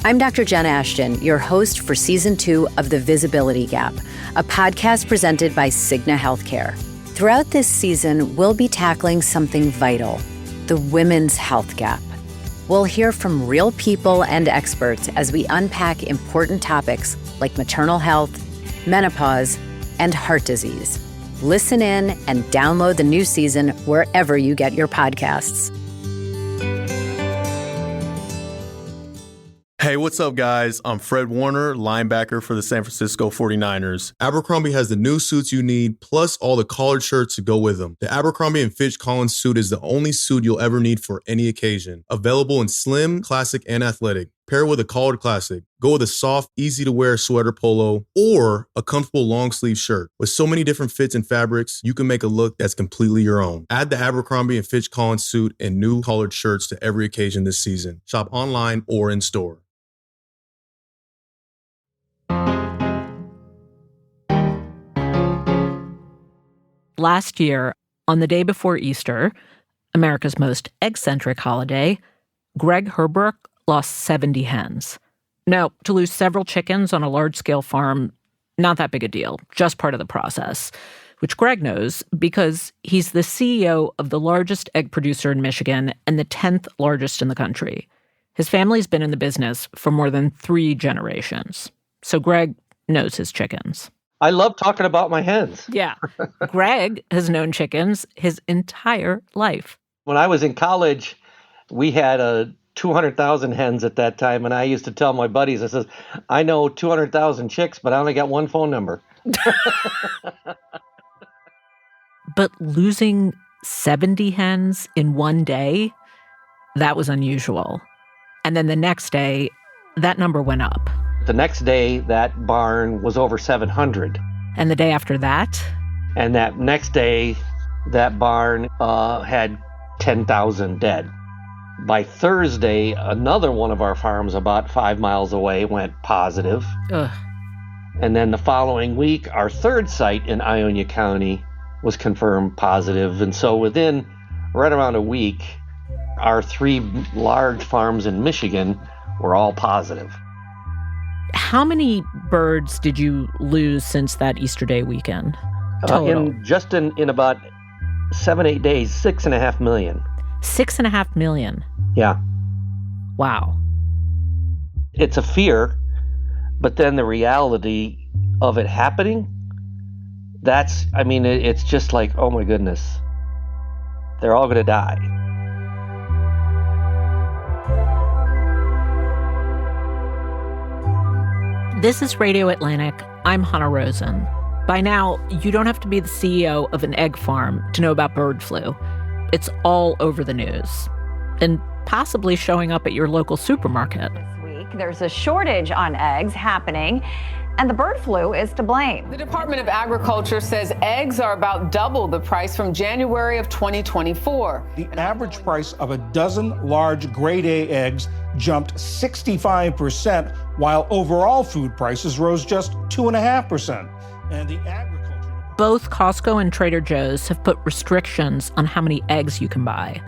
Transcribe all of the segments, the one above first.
I'm Dr. Jen Ashton, your host for Season 2 of The Visibility Gap, a podcast presented by Cigna Healthcare. Throughout this season, we'll be tackling something vital, the women's health gap. We'll hear from real people and experts as we unpack important topics like maternal health, menopause, and heart disease. Listen in and download the new season wherever you get your podcasts. Hey, what's up, guys? I'm Fred Warner, linebacker for the San Francisco 49ers. Abercrombie has the new suits you need, plus all the collared shirts to go with them. The Abercrombie Fitch Collins suit is the only suit you'll ever need for any occasion. Available in slim, classic, and athletic. Pair it with a collared classic. Go with a soft, easy-to-wear sweater polo or a comfortable long-sleeve shirt. With so many different fits and fabrics, you can make a look that's completely your own. Add the Abercrombie & Fitch Collins suit and new collared shirts to every occasion this season. Shop online or in store. Last year, on the day before Easter, America's most egg-centric holiday, Greg Herbrook lost 70 hens. Now, to lose several chickens on a large-scale farm, not that big a deal, just part of the process, which Greg knows because he's the CEO of the largest egg producer in Michigan and the 10th largest in the country. His family's been in the business for more than 3 generations, so Greg knows his chickens. I love talking about my hens. Yeah. Greg has known chickens his entire life. When I was in college, we had 200,000 hens at that time, and I used to tell my buddies, I says, I know 200,000 chicks, but I only got one phone number. But losing 70 hens in one day, that was unusual. And then the next day, that number went up. The next day, that barn was over 700. And the day after that? And that next day, that barn had 10,000 dead. By Thursday, another one of our farms about 5 miles away went positive. Ugh. And then the following week, our third site in Ionia County was confirmed positive. And so within right around a week, our 3 large farms in Michigan were all positive. How many birds did you lose since that Easter Day weekend? Total? In about 7-8 days, 6.5 million. 6.5 million? Yeah. Wow. It's a fear, but then the reality of it happening, it's just like, oh my goodness, they're all going to die. This is Radio Atlantic. I'm Hannah Rosen. By now, you don't have to be the CEO of an egg farm to know about bird flu. It's all over the news and possibly showing up at your local supermarket. This week, there's a shortage on eggs happening, and the bird flu is to blame. The Department of Agriculture says eggs are about double the price from January of 2024. The average price of a dozen large grade A eggs jumped 65%, while overall food prices rose just 2.5%. And the agriculture... Both Costco and Trader Joe's have put restrictions on how many eggs you can buy.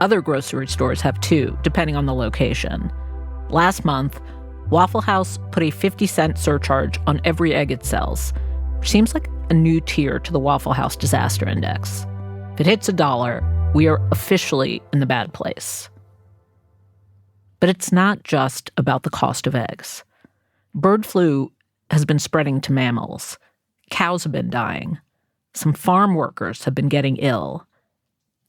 Other grocery stores have too, depending on the location. Last month, Waffle House put a 50-cent surcharge on every egg it sells, which seems like a new tier to the Waffle House Disaster Index. If it hits $1, we are officially in the bad place. But it's not just about the cost of eggs. Bird flu has been spreading to mammals. Cows have been dying. Some farm workers have been getting ill.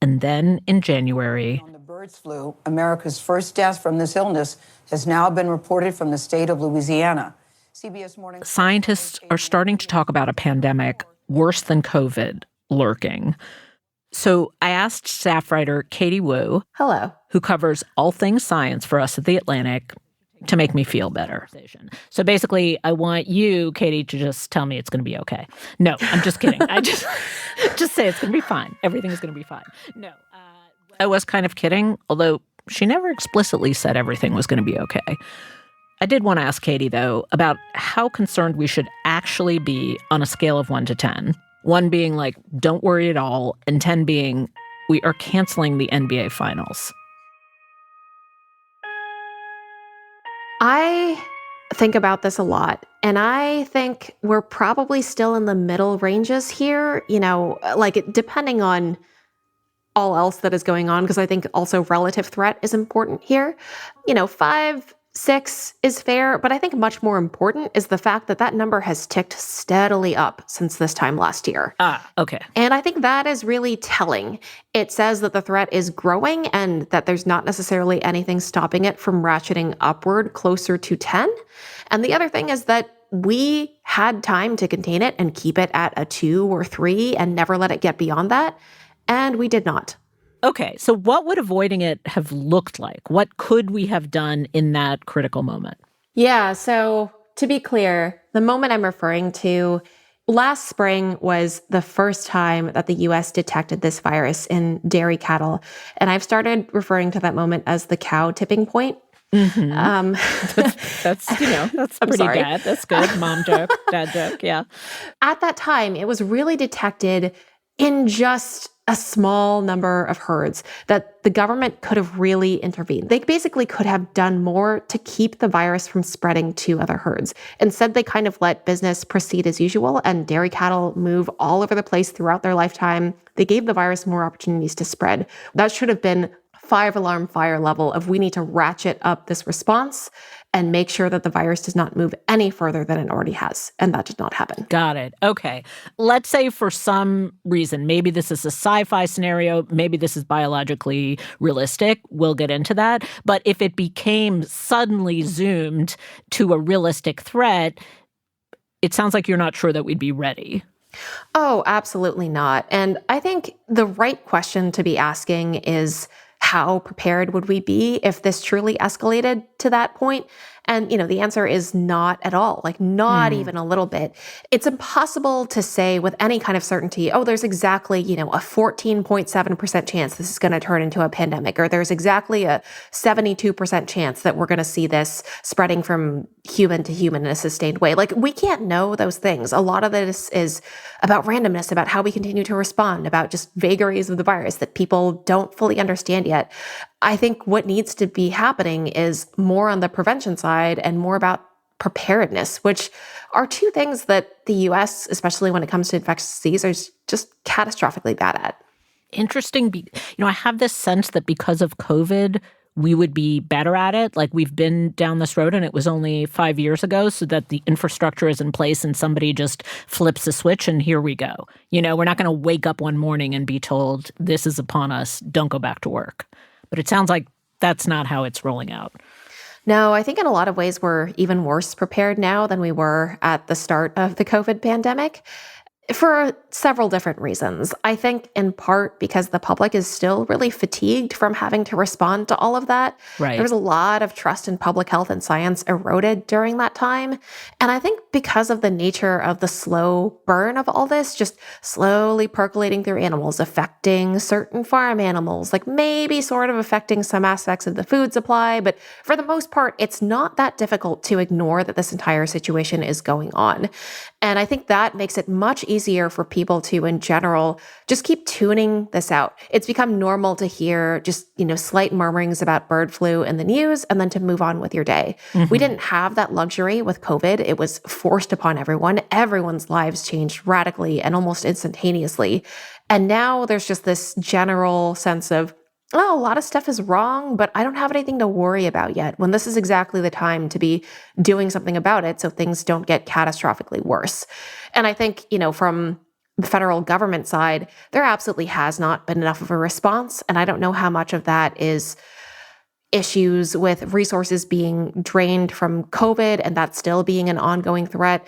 And then in January... On the bird's flu, America's first death from this illness has now been reported from the state of Louisiana. CBS Morning... Scientists are starting to talk about a pandemic worse than COVID lurking. So I asked staff writer Katie Wu, Hello, who covers all things science for us at The Atlantic, to make me feel better. So basically, I want you, Katie, to just tell me it's going to be okay. No, I'm just kidding. I just say it's going to be fine. Everything is going to be fine. No. I was kind of kidding, although she never explicitly said everything was going to be okay. I did want to ask Katie, though, about how concerned we should actually be on a scale of 1 to 10. 1 being like, don't worry at all, and 10 being, we are canceling the NBA Finals. I think about this a lot, and I think we're probably still in the middle ranges here, depending on all else that is going on, because I think also relative threat is important here. 5, 6 is fair, but I think much more important is the fact that that number has ticked steadily up since this time last year. Okay. And I think that is really telling. It says that the threat is growing and that there's not necessarily anything stopping it from ratcheting upward closer to 10. And the other thing is that we had time to contain it and keep it at a 2 or 3 and never let it get beyond that. And we did not. Okay, so what would avoiding it have looked like? What could we have done in that critical moment? Yeah, so to be clear, the moment I'm referring to, last spring was the first time that the U.S. detected this virus in dairy cattle. And I've started referring to that moment as the cow tipping point. Mm-hmm. That's pretty bad. That's good. Mom joke, dad joke, yeah. At that time, it was really detected in just a small number of herds that the government could have really intervened. They basically could have done more to keep the virus from spreading to other herds. Instead, they kind of let business proceed as usual and dairy cattle move all over the place throughout their lifetime. They gave the virus more opportunities to spread. That should have been 5-alarm fire level of we need to ratchet up this response and make sure that the virus does not move any further than it already has. And that did not happen. Got it. Okay. Let's say for some reason, maybe this is a sci-fi scenario, maybe this is biologically realistic. We'll get into that. But if it became suddenly zoomed to a realistic threat, it sounds like you're not sure that we'd be ready. Oh, absolutely not. And I think the right question to be asking is, how prepared would we be if this truly escalated to that point? And, the answer is not at all, not even a little bit. It's impossible to say with any kind of certainty, there's exactly, a 14.7% chance this is going to turn into a pandemic, or there's exactly a 72% chance that we're going to see this spreading from human to human in a sustained way. We can't know those things. A lot of this is about randomness, about how we continue to respond, about just vagaries of the virus that people don't fully understand yet. I think what needs to be happening is more on the prevention side and more about preparedness, which are two things that the U.S., especially when it comes to infectious disease, is just catastrophically bad at. Interesting. I have this sense that because of COVID, we would be better at it. We've been down this road and it was only 5 years ago, so that the infrastructure is in place and somebody just flips a switch and here we go. We're not going to wake up one morning and be told this is upon us, don't go back to work. But it sounds like that's not how it's rolling out. No, I think in a lot of ways we're even worse prepared now than we were at the start of the COVID pandemic. For several different reasons. I think in part because the public is still really fatigued from having to respond to all of that. Right. There was a lot of trust in public health and science eroded during that time. And I think because of the nature of the slow burn of all this, just slowly percolating through animals, affecting certain farm animals, maybe sort of affecting some aspects of the food supply. But for the most part, it's not that difficult to ignore that this entire situation is going on. And I think that makes it much easier for people to, in general, just keep tuning this out. It's become normal to hear just, slight murmurings about bird flu in the news and then to move on with your day. Mm-hmm. We didn't have that luxury with COVID. It was forced upon everyone. Everyone's lives changed radically and almost instantaneously. And now there's just this general sense of, a lot of stuff is wrong, but I don't have anything to worry about yet, when this is exactly the time to be doing something about it so things don't get catastrophically worse. And I think, from the federal government side, there absolutely has not been enough of a response. And I don't know how much of that is issues with resources being drained from COVID and that still being an ongoing threat,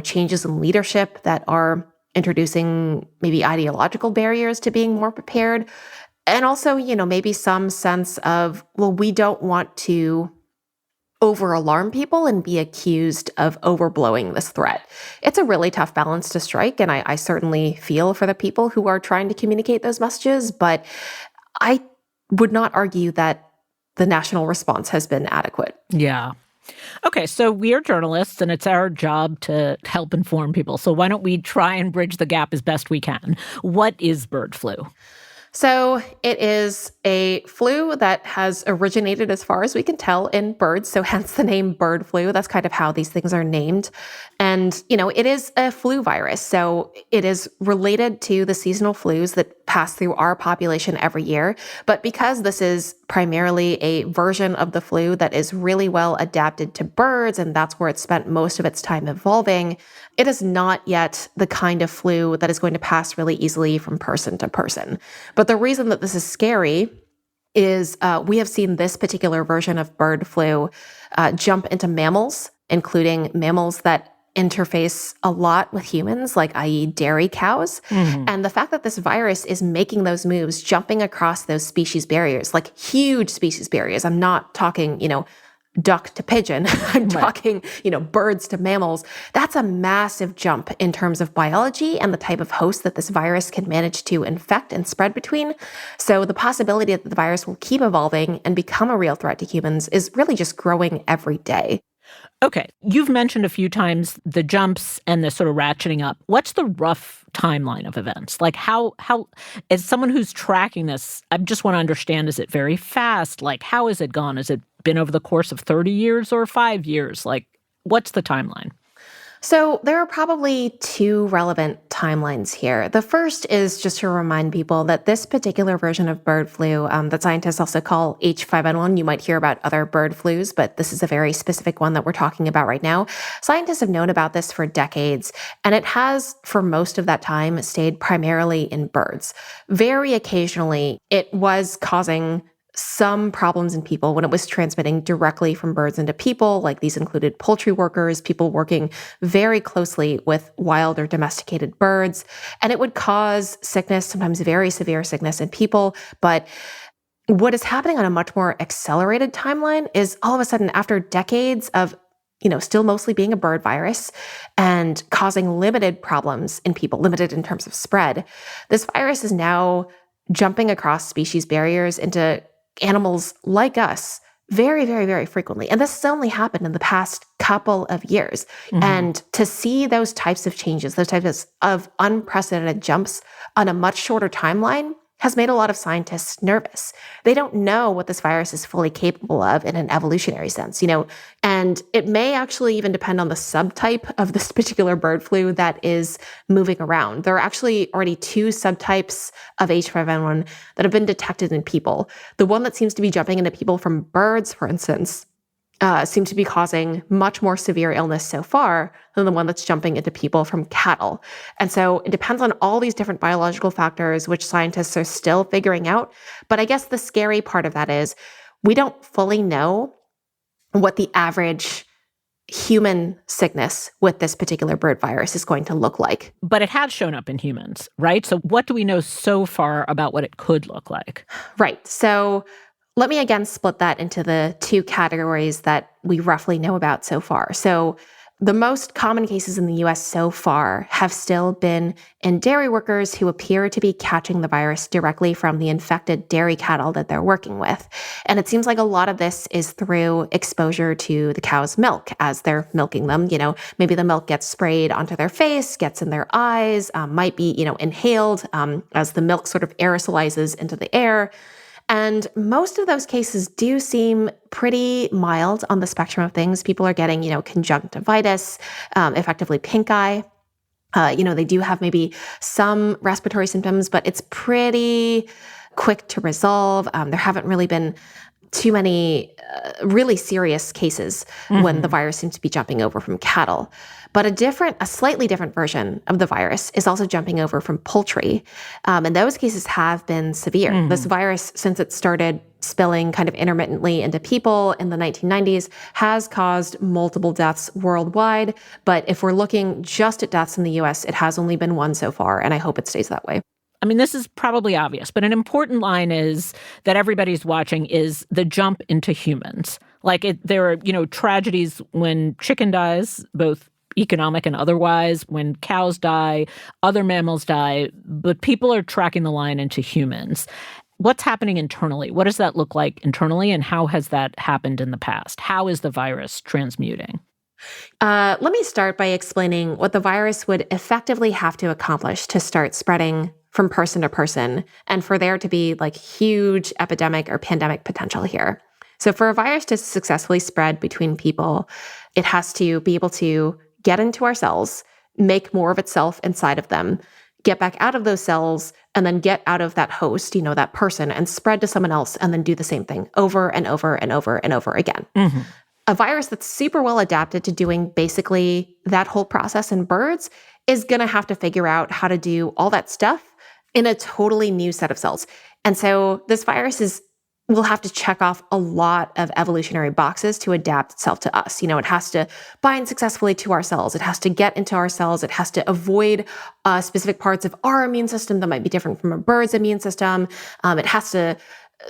changes in leadership that are introducing maybe ideological barriers to being more prepared. And also, maybe some sense of, we don't want to over-alarm people and be accused of overblowing this threat. It's a really tough balance to strike, and I certainly feel for the people who are trying to communicate those messages, but I would not argue that the national response has been adequate. Yeah. Okay, so we are journalists, and it's our job to help inform people. So why don't we try and bridge the gap as best we can? What is bird flu? So it is a flu that has originated, as far as we can tell, in birds. So hence the name bird flu. That's kind of how these things are named. And, it is a flu virus. So it is related to the seasonal flus that pass through our population every year. But because this is primarily a version of the flu that is really well adapted to birds, and that's where it spent most of its time evolving, it is not yet the kind of flu that is going to pass really easily from person to person. But the reason that this is scary is we have seen this particular version of bird flu jump into mammals, including mammals that interface a lot with humans, like i.e. dairy cows. Mm-hmm. And the fact that this virus is making those moves, jumping across those species barriers, like huge species barriers. I'm not talking, duck to pigeon. I'm talking, birds to mammals. That's a massive jump in terms of biology and the type of host that this virus can manage to infect and spread between. So the possibility that the virus will keep evolving and become a real threat to humans is really just growing every day. Okay, you've mentioned a few times the jumps and the sort of ratcheting up. What's the rough timeline of events? Like how as someone who's tracking this, I just want to understand, is it very fast? Like how has it gone? Has it been over the course of 30 years or 5 years? Like what's the timeline? So there are probably two relevant timelines here. The first is just to remind people that this particular version of bird flu that scientists also call H5N1, you might hear about other bird flus, but this is a very specific one that we're talking about right now. Scientists have known about this for decades, and it has, for most of that time, stayed primarily in birds. Very occasionally, it was causing some problems in people when it was transmitting directly from birds into people. Like these included poultry workers, people working very closely with wild or domesticated birds. And it would cause sickness, sometimes very severe sickness in people. But what is happening on a much more accelerated timeline is all of a sudden, after decades of still mostly being a bird virus and causing limited problems in people, limited in terms of spread, this virus is now jumping across species barriers into animals like us very, very, very frequently. And this has only happened in the past couple of years. Mm-hmm. And to see those types of changes, those types of unprecedented jumps on a much shorter timeline has made a lot of scientists nervous. They don't know what this virus is fully capable of in an evolutionary sense, and it may actually even depend on the subtype of this particular bird flu that is moving around. There are actually already two subtypes of H5N1 that have been detected in people. The one that seems to be jumping into people from birds, for instance, seems to be causing much more severe illness so far than the one that's jumping into people from cattle. And so it depends on all these different biological factors, which scientists are still figuring out. But I guess the scary part of that is we don't fully know what the average human sickness with this particular bird virus is going to look like. But it has shown up in humans, right? So what do we know so far about what it could look like? Right. So let me again split that into the two categories that we roughly know about so far. So the most common cases in the US so far have still been in dairy workers who appear to be catching the virus directly from the infected dairy cattle that they're working with. And it seems like a lot of this is through exposure to the cow's milk as they're milking them. Maybe the milk gets sprayed onto their face, gets in their eyes, might be, inhaled as the milk sort of aerosolizes into the air. And most of those cases do seem pretty mild on the spectrum of things. People are getting, conjunctivitis, effectively pink eye. They do have maybe some respiratory symptoms, but it's pretty quick to resolve. There haven't really been too many really serious cases when the virus seems to be jumping over from cattle. But a slightly different version of the virus is also jumping over from poultry. And those cases have been severe. This virus, since it started spilling kind of intermittently into people in the 1990s, has caused multiple deaths worldwide. But if we're looking just at deaths in the US, it has only been one so far, and I hope it stays that way. I mean, this is probably obvious, but an important line is that everybody's watching is the jump into humans. Like there are, tragedies when chicken dies, both economic and otherwise, when cows die, other mammals die, but people are tracking the line into humans. What's happening internally? What does that look like internally, and how has that happened in the past? How is the virus transmuting? Let me start by explaining what the virus would effectively have to accomplish to start spreading from person to person and for there to be like huge epidemic or pandemic potential here. So for a virus to successfully spread between people, it has to be able to get into our cells, make more of itself inside of them, get back out of those cells, and then get out of that host, that person, and spread to someone else, and then do the same thing over and over and over and over again. Mm-hmm. A virus that's super well adapted to doing basically that whole process in birds is going to have to figure out how to do all that stuff in a totally new set of cells. And so this virus will have to check off a lot of evolutionary boxes to adapt itself to us. It has to bind successfully to our cells. It has to get into our cells. It has to avoid specific parts of our immune system that might be different from a bird's immune system. It has to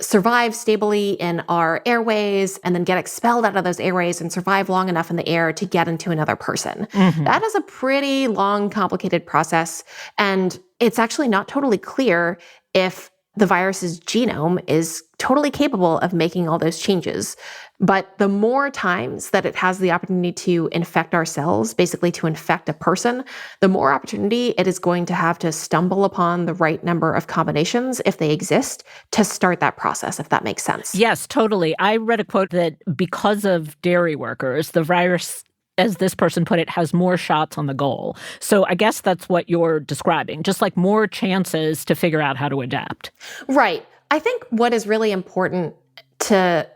survive stably in our airways and then get expelled out of those airways and survive long enough in the air to get into another person. Mm-hmm. That is a pretty long, complicated process. And it's actually not totally clear if the virus's genome is totally capable of making all those changes. But the more times that it has the opportunity to infect our cells, basically to infect a person, the more opportunity it is going to have to stumble upon the right number of combinations, if they exist, to start that process, if that makes sense. Yes, totally. I read a quote that because of dairy workers, the virus, as this person put it, has more shots on the goal. So I guess that's what you're describing, just like more chances to figure out how to adapt. Right. I think what is really important to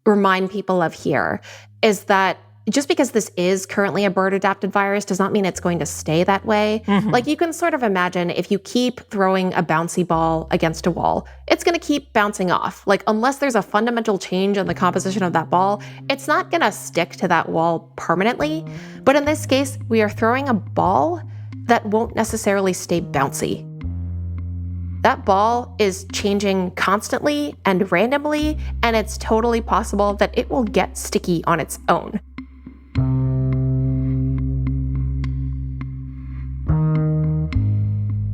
remind people of here is that just because this is currently a bird-adapted virus does not mean it's going to stay that way. Mm-hmm. Like, you can sort of imagine if you keep throwing a bouncy ball against a wall, it's going to keep bouncing off. Like, unless there's a fundamental change in the composition of that ball, it's not going to stick to that wall permanently. But in this case, we are throwing a ball that won't necessarily stay bouncy. That ball is changing constantly and randomly, and it's totally possible that it will get sticky on its own.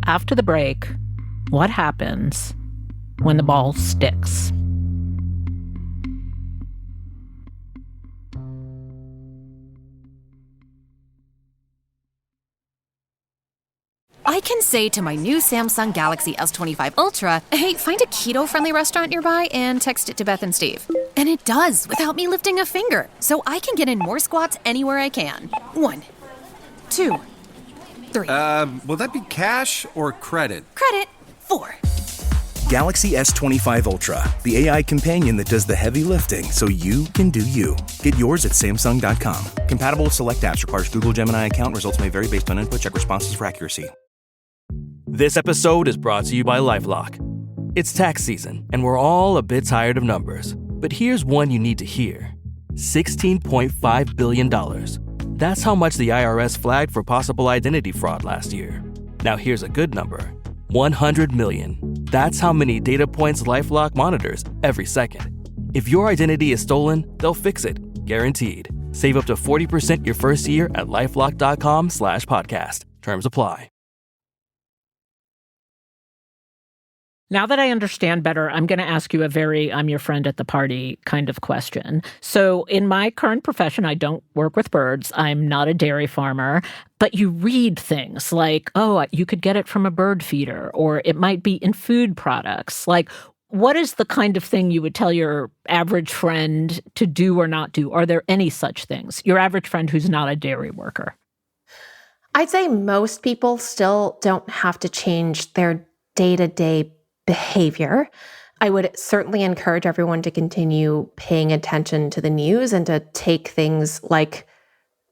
After the break, what happens when the ball sticks? I can say to my new Samsung Galaxy S25 Ultra, hey, find a keto-friendly restaurant nearby and text it to Beth and Steve. And it does, without me lifting a finger. So I can get in more squats anywhere I can. 1, 2, 3. Will that be cash or credit? Credit. 4. Galaxy S25 Ultra, the AI companion that does the heavy lifting so you can do you. Get yours at Samsung.com. Compatible with select apps. Requires Google Gemini account. Results may vary based on input. Check responses for accuracy. This episode is brought to you by LifeLock. It's tax season, and we're all a bit tired of numbers. But here's one you need to hear. $16.5 billion. That's how much the IRS flagged for possible identity fraud last year. Now here's a good number. 100 million. That's how many data points LifeLock monitors every second. If your identity is stolen, they'll fix it. Guaranteed. Save up to 40% your first year at LifeLock.com/podcast. Terms apply. Now that I understand better, I'm going to ask you a very I'm your friend at the party kind of question. So in my current profession, I don't work with birds. I'm not a dairy farmer. But you read things like, oh, you could get it from a bird feeder, or it might be in food products. Like, what is the kind of thing you would tell your average friend to do or not do? Are there any such things? Your average friend who's not a dairy worker? I'd say most people still don't have to change their day-to-day behavior. I would certainly encourage everyone to continue paying attention to the news and to take things like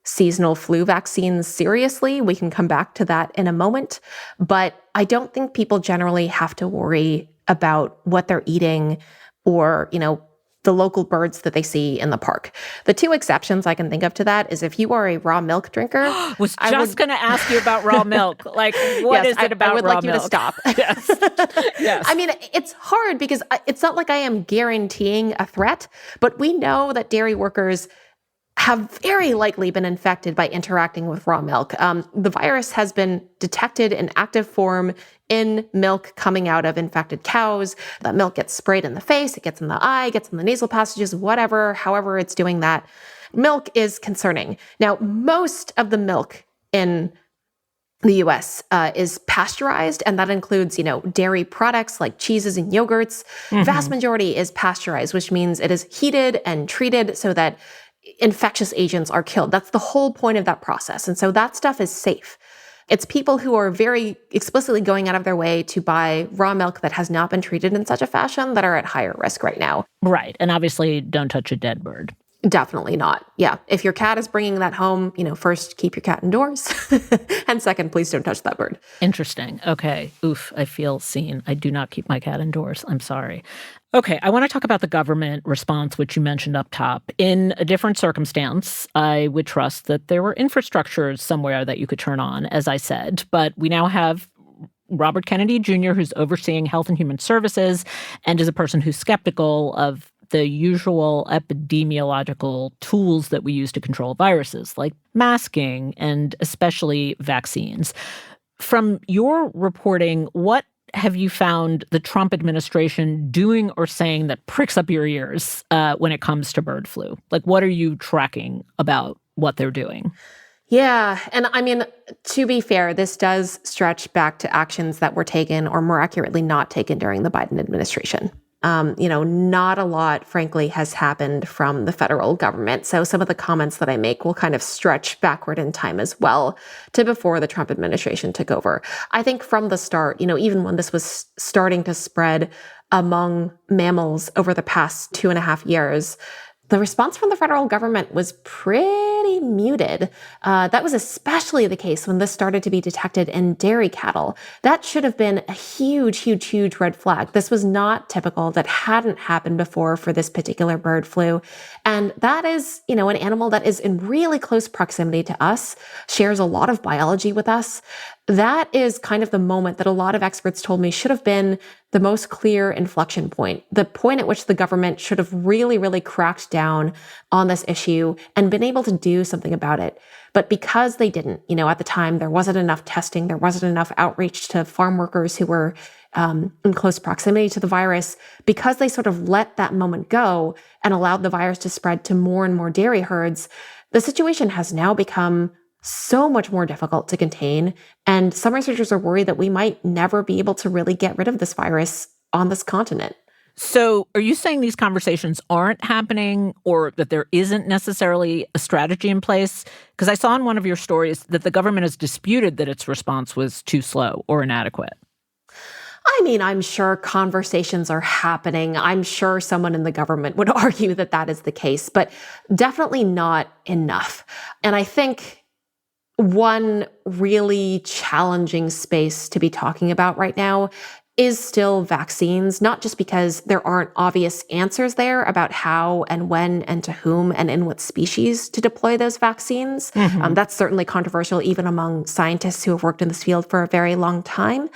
seasonal flu vaccines seriously. We can come back to that in a moment. But I don't think people generally have to worry about what they're eating or, the local birds that they see in the park. The two exceptions I can think of to that is if you are a raw milk drinker. was just going to ask you about raw milk. Like, what is it about raw milk? I would like you to stop. Yes. Yes. I mean, it's hard because it's not like I am guaranteeing a threat, but we know that dairy workers have very likely been infected by interacting with raw milk. The virus has been detected in active form in milk coming out of infected cows. That milk gets sprayed in the face, it gets in the eye, gets in the nasal passages, however it's doing that. Milk is concerning. Now, most of the milk in the U.S. Is pasteurized, and that includes, dairy products like cheeses and yogurts. Vast majority is pasteurized, which means it is heated and treated so that infectious agents are killed. That's the whole point of that process. And so that stuff is safe. It's people who are very explicitly going out of their way to buy raw milk that has not been treated in such a fashion that are at higher risk right now. Right. And obviously, don't touch a dead bird. Definitely not. Yeah. If your cat is bringing that home, first, keep your cat indoors. And second, please don't touch that bird. Interesting. Okay. Oof, I feel seen. I do not keep my cat indoors. I'm sorry. Okay, I want to talk about the government response, which you mentioned up top. In a different circumstance, I would trust that there were infrastructures somewhere that you could turn on, as I said. But we now have Robert Kennedy Jr., who's overseeing Health and Human Services and is a person who's skeptical of the usual epidemiological tools that we use to control viruses, like masking and especially vaccines. From your reporting, what have you found the Trump administration doing or saying that pricks up your ears when it comes to bird flu? Like, what are you tracking about what they're doing? Yeah. And I mean, to be fair, this does stretch back to actions that were taken, or more accurately, not taken during the Biden administration. Not a lot, frankly, has happened from the federal government. So some of the comments that I make will kind of stretch backward in time as well to before the Trump administration took over. I think from the start, even when this was starting to spread among mammals over the past 2.5 years, the response from the federal government was pretty muted. That was especially the case when this started to be detected in dairy cattle. That should have been a huge, huge, huge red flag. This was not typical. That hadn't happened before for this particular bird flu. And that is, an animal that is in really close proximity to us, shares a lot of biology with us. That is kind of the moment that a lot of experts told me should have been the most clear inflection point, the point at which the government should have really, really cracked down on this issue and been able to do something about it. But because they didn't, at the time, there wasn't enough testing, there wasn't enough outreach to farm workers who were in close proximity to the virus, because they sort of let that moment go and allowed the virus to spread to more and more dairy herds, the situation has now become so much more difficult to contain. And some researchers are worried that we might never be able to really get rid of this virus on this continent. So are you saying these conversations aren't happening, or that there isn't necessarily a strategy in place? Because I saw in one of your stories that the government has disputed that its response was too slow or inadequate. I mean, I'm sure conversations are happening. I'm sure someone in the government would argue that that is the case, but definitely not enough. And I think one really challenging space to be talking about right now is still vaccines, not just because there aren't obvious answers there about how and when and to whom and in what species to deploy those vaccines. That's certainly controversial even among scientists who have worked in this field for a very long time.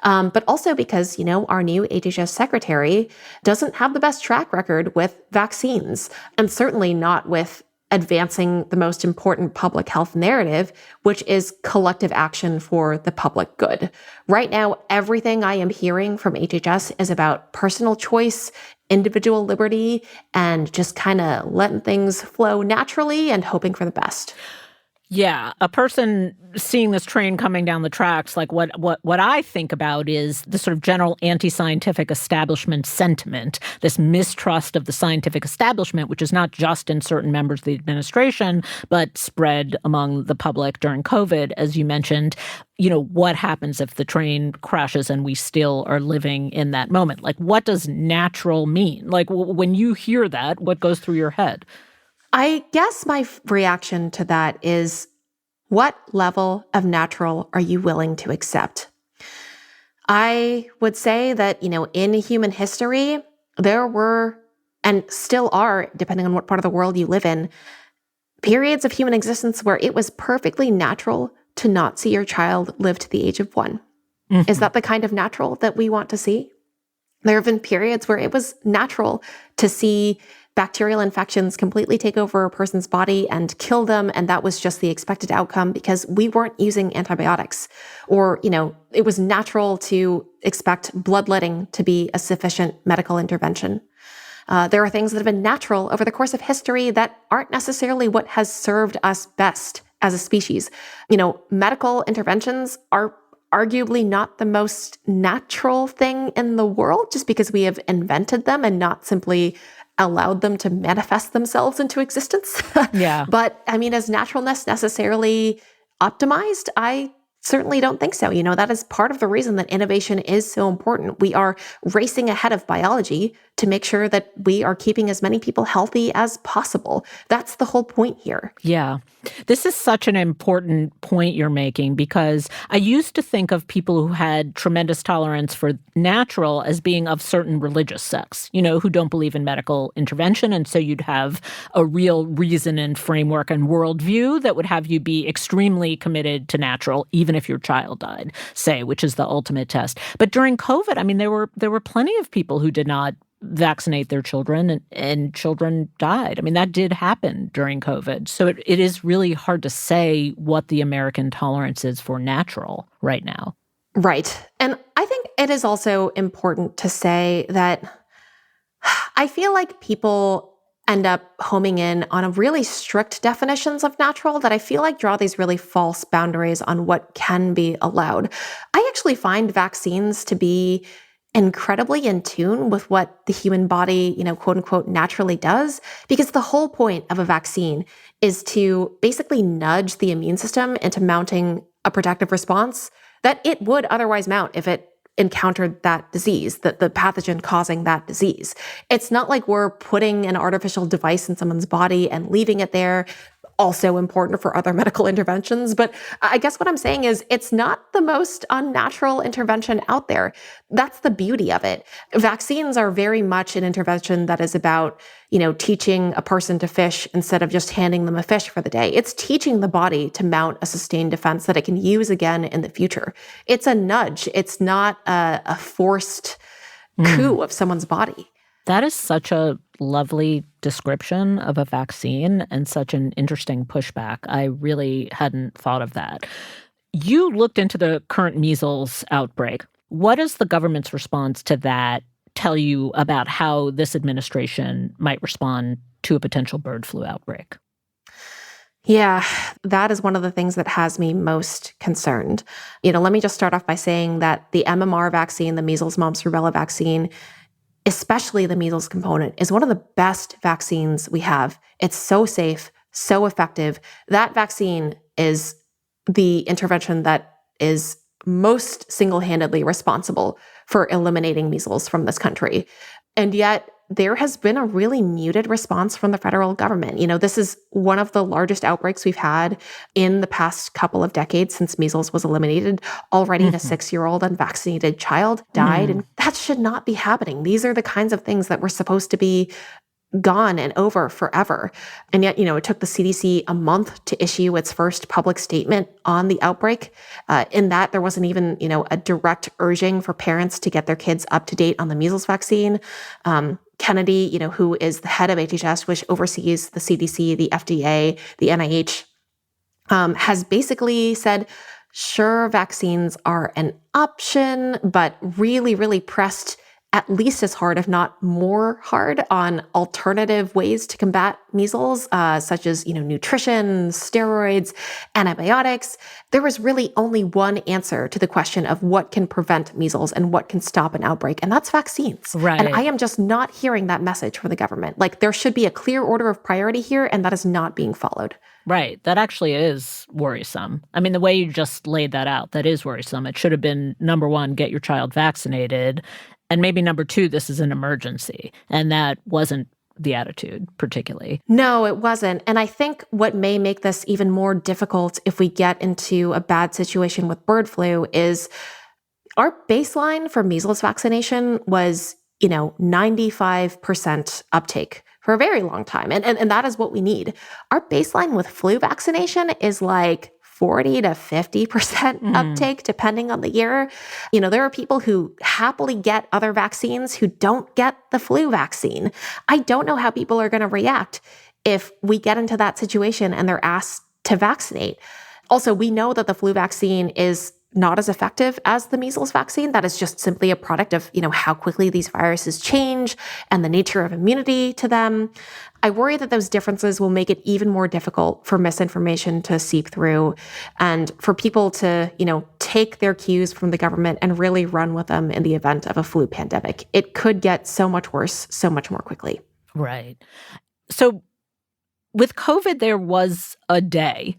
But also because, our new HHS secretary doesn't have the best track record with vaccines, and certainly not with advancing the most important public health narrative, which is collective action for the public good. Right now, everything I am hearing from HHS is about personal choice, individual liberty, and just kind of letting things flow naturally and hoping for the best. Yeah, a person seeing this train coming down the tracks, like what I think about is the sort of general anti-scientific establishment sentiment, this mistrust of the scientific establishment, which is not just in certain members of the administration, but spread among the public during COVID, as you mentioned. What happens if the train crashes and we still are living in that moment? Like, what does natural mean? Like, when you hear that, what goes through your head? I guess my reaction to that is, what level of natural are you willing to accept? I would say that, in human history, there were, and still are, depending on what part of the world you live in, periods of human existence where it was perfectly natural to not see your child live to the age of 1. Is that the kind of natural that we want to see? There have been periods where it was natural to see bacterial infections completely take over a person's body and kill them, and that was just the expected outcome because we weren't using antibiotics. Or, it was natural to expect bloodletting to be a sufficient medical intervention. There are things that have been natural over the course of history that aren't necessarily what has served us best as a species. Medical interventions are arguably not the most natural thing in the world, just because we have invented them and not simply allowed them to manifest themselves into existence. Yeah. But is naturalness necessarily optimized? I certainly don't think so. That is part of the reason that innovation is so important. We are racing ahead of biology to make sure that we are keeping as many people healthy as possible. That's the whole point here. Yeah. This is such an important point you're making, because I used to think of people who had tremendous tolerance for natural as being of certain religious sects, who don't believe in medical intervention. And so you'd have a real reason and framework and worldview that would have you be extremely committed to natural, even if your child died, say, which is the ultimate test. But during COVID, there were plenty of people who did not vaccinate their children, and children died. That did happen during COVID. So it is really hard to say what the American tolerance is for natural right now. Right. And I think it is also important to say that I feel like people end up homing in on a really strict definitions of natural that I feel like draw these really false boundaries on what can be allowed. I actually find vaccines to be incredibly in tune with what the human body, quote unquote, naturally does, because the whole point of a vaccine is to basically nudge the immune system into mounting a protective response that it would otherwise mount if it encountered that disease, the pathogen causing that disease. It's not like we're putting an artificial device in someone's body and leaving it there. Also important for other medical interventions. But I guess what I'm saying is it's not the most unnatural intervention out there. That's the beauty of it. Vaccines are very much an intervention that is about, teaching a person to fish instead of just handing them a fish for the day. It's teaching the body to mount a sustained defense that it can use again in the future. It's a nudge. It's not a forced coup of someone's body. That is such a lovely description of a vaccine and such an interesting pushback. I really hadn't thought of that. You looked into the current measles outbreak. What does the government's response to that tell you about how this administration might respond to a potential bird flu outbreak? Yeah, that is one of the things that has me most concerned. Let me just start off by saying that the MMR vaccine, the measles, mumps, rubella vaccine, especially the measles component, is one of the best vaccines we have. It's so safe, so effective. That vaccine is the intervention that is most single-handedly responsible for eliminating measles from this country. And yet, there has been a really muted response from the federal government. This is one of the largest outbreaks we've had in the past couple of decades since measles was eliminated. Already a 6-year-old unvaccinated child died, and that should not be happening. These are the kinds of things that were supposed to be gone and over forever. And yet, it took the CDC a month to issue its first public statement on the outbreak. In that, there wasn't even, a direct urging for parents to get their kids up to date on the measles vaccine. Kennedy, who is the head of HHS, which oversees the CDC, the FDA, the NIH, has basically said, sure, vaccines are an option, but really, really pressed at least as hard, if not more hard, on alternative ways to combat measles, such as, nutrition, steroids, antibiotics. There was really only one answer to the question of what can prevent measles and what can stop an outbreak, and that's vaccines. Right. And I am just not hearing that message from the government. Like, there should be a clear order of priority here, and that is not being followed. Right. That actually is worrisome. The way you just laid that out, that is worrisome. It should have been, number one, get your child vaccinated. And maybe number two, this is an emergency. And that wasn't the attitude particularly. No, it wasn't. And I think what may make this even more difficult if we get into a bad situation with bird flu is our baseline for measles vaccination was, 95% uptake for a very long time. And that is what we need. Our baseline with flu vaccination is like 40 to 50% uptake, depending on the year. There are people who happily get other vaccines who don't get the flu vaccine. I don't know how people are going to react if we get into that situation and they're asked to vaccinate. Also, we know that the flu vaccine is not as effective as the measles vaccine. That is just simply a product of, how quickly these viruses change and the nature of immunity to them. I worry that those differences will make it even more difficult for misinformation to seep through and for people to, take their cues from the government and really run with them in the event of a flu pandemic. It could get so much worse so much more quickly. Right. So with COVID, there was a day,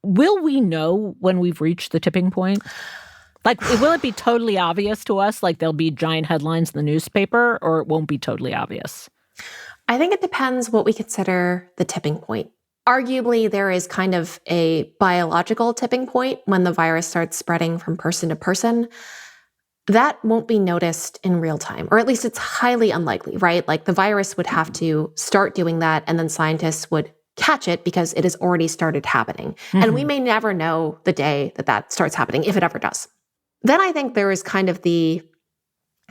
Will we know when we've reached the tipping point? Like, will it be totally obvious to us? Like, there'll be giant headlines in the newspaper, or it won't be totally obvious? I think it depends what we consider the tipping point. Arguably, there is kind of a biological tipping point when the virus starts spreading from person to person. That won't be noticed in real time, or at least it's highly unlikely, right? Like, the virus would have to start doing that, and then scientists would catch it because it has already started happening. Mm-hmm. And we may never know the day that starts happening, if it ever does. Then I think there is kind of the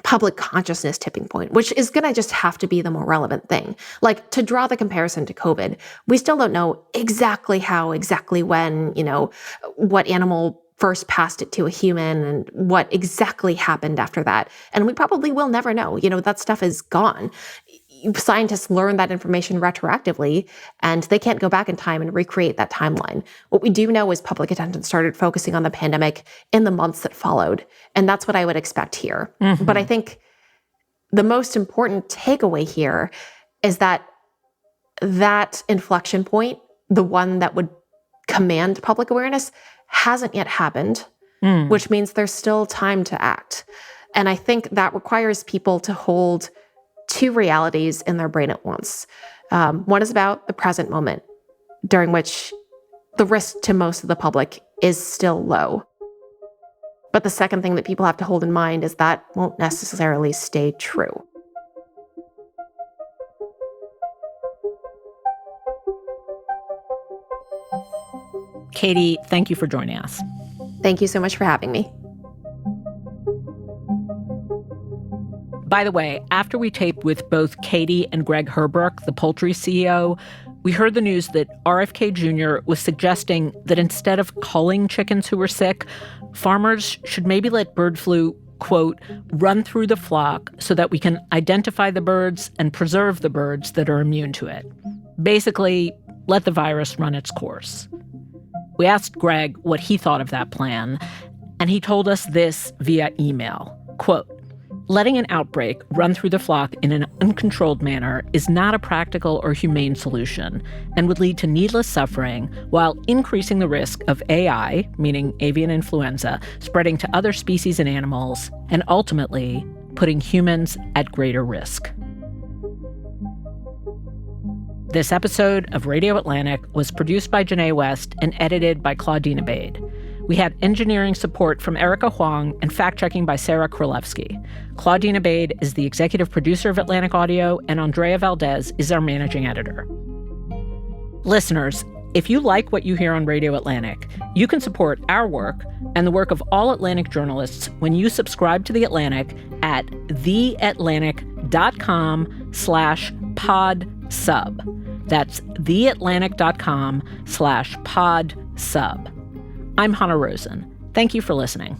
public consciousness tipping point, which is going to just have to be the more relevant thing. Like, to draw the comparison to COVID, we still don't know exactly how, exactly when, what animal first passed it to a human and what exactly happened after that. And we probably will never know. That stuff is gone. Scientists learn that information retroactively, and they can't go back in time and recreate that timeline. What we do know is public attention started focusing on the pandemic in the months that followed, and that's what I would expect here. Mm-hmm. But I think the most important takeaway here is that inflection point, the one that would command public awareness, hasn't yet happened, which means there's still time to act. And I think that requires people to hold two realities in their brain at once. One is about the present moment, during which the risk to most of the public is still low. But the second thing that people have to hold in mind is that won't necessarily stay true. Katie, thank you for joining us. Thank you so much for having me. By the way, after we taped with both Katie and Greg Herbrook, the poultry CEO, we heard the news that RFK Jr. was suggesting that instead of culling chickens who were sick, farmers should maybe let bird flu, quote, run through the flock so that we can identify the birds and preserve the birds that are immune to it. Basically, let the virus run its course. We asked Greg what he thought of that plan, and he told us this via email, quote, letting an outbreak run through the flock in an uncontrolled manner is not a practical or humane solution and would lead to needless suffering while increasing the risk of AI, meaning avian influenza, spreading to other species and animals, and ultimately putting humans at greater risk. This episode of Radio Atlantic was produced by Janae West and edited by Claudine Abade. We had engineering support from Erica Huang and fact-checking by Sarah Krolewski. Claudine Abade is the executive producer of Atlantic Audio, and Andrea Valdez is our managing editor. Listeners, if you like what you hear on Radio Atlantic, you can support our work and the work of all Atlantic journalists when you subscribe to The Atlantic at theatlantic.com/podsub. That's theatlantic.com/podsub. I'm Hannah Rosen. Thank you for listening.